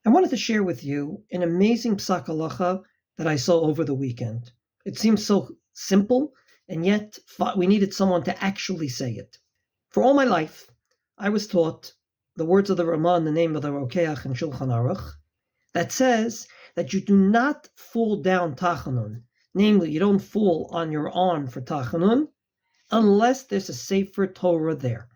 I wanted to share with you an amazing psak halacha that I saw over the weekend. It seems so simple, and yet we needed someone to actually say it. For all my life, I was taught the words of the Ramah in the name of the Rokeach and Shulchan Aruch that says that you do not fall down Tachanun. Namely, you don't fall on your arm for Tachanun unless there's a Sefer Torah there.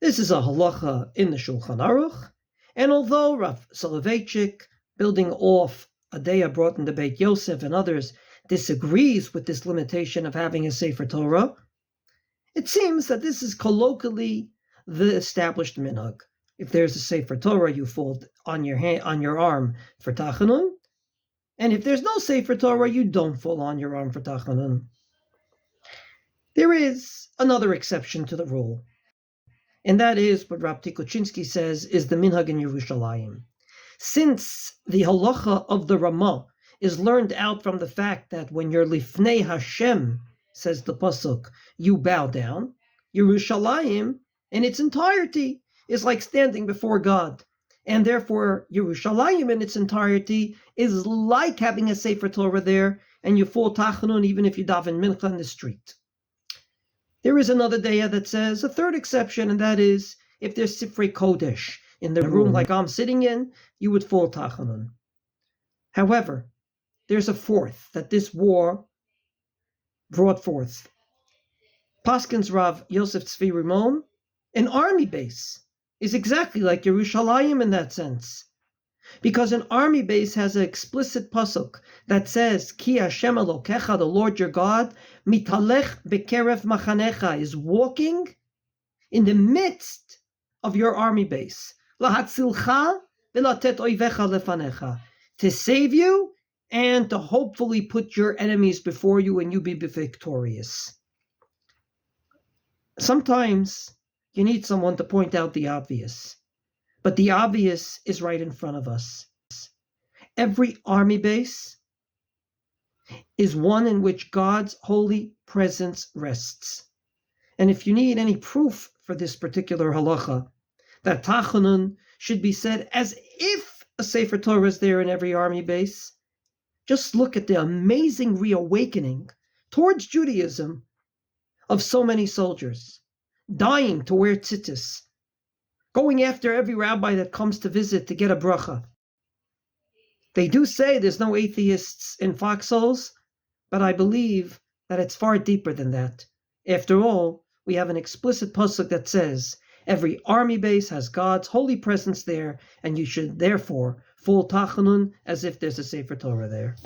This is a halacha in the Shulchan Aruch, and although Rav Soloveitchik, building off a daya brought in the Beit Yosef and others, disagrees with this limitation of having a Sefer Torah, it seems that this is colloquially the established minhag. If there's a Sefer Torah, you fall on your arm for Tachanun, and if there's no Sefer Torah, you don't fall on your arm for Tachanun. There is another exception to the rule, and that is what Rab Tikuchinsky says is the minhag in Yerushalayim. Since the halacha of the Ramah is learned out from the fact that when you're lifnei Hashem, says the pasuk, you bow down, Yerushalayim in its entirety is like standing before God. And therefore, Yerushalayim in its entirety is like having a Sefer Torah there, and you fall Tachanun even if you daven mincha in the street. There is another daya that says a third exception, and that is if there's Sifrei Kodesh in the room like I'm sitting in, you would fall Tachanun. However, there's a fourth that this war brought forth. Paskins Rav Yosef Tzvi Rimon, an army base is exactly like Yerushalayim in that sense. Because an army base has an explicit pasuk that says, Ki Hashem Elokecha, the Lord your God, mitalech bekerev machanecha, is walking in the midst of your army base. Lahatzilcha v'latet oivecha lefanecha, to save you and to hopefully put your enemies before you and you be victorious. Sometimes you need someone to point out the obvious. But the obvious is right in front of us. Every army base is one in which God's holy presence rests. And if you need any proof for this particular halacha, that Tachanun should be said as if a Sefer Torah is there in every army base, just look at the amazing reawakening towards Judaism of so many soldiers, dying to wear tzitzis, going after every rabbi that comes to visit to get a bracha. They do say there's no atheists in foxholes, but I believe that it's far deeper than that. After all, we have an explicit pasuk that says every army base has God's holy presence there, and you should therefore fall Tachanun as if there's a Sefer Torah there.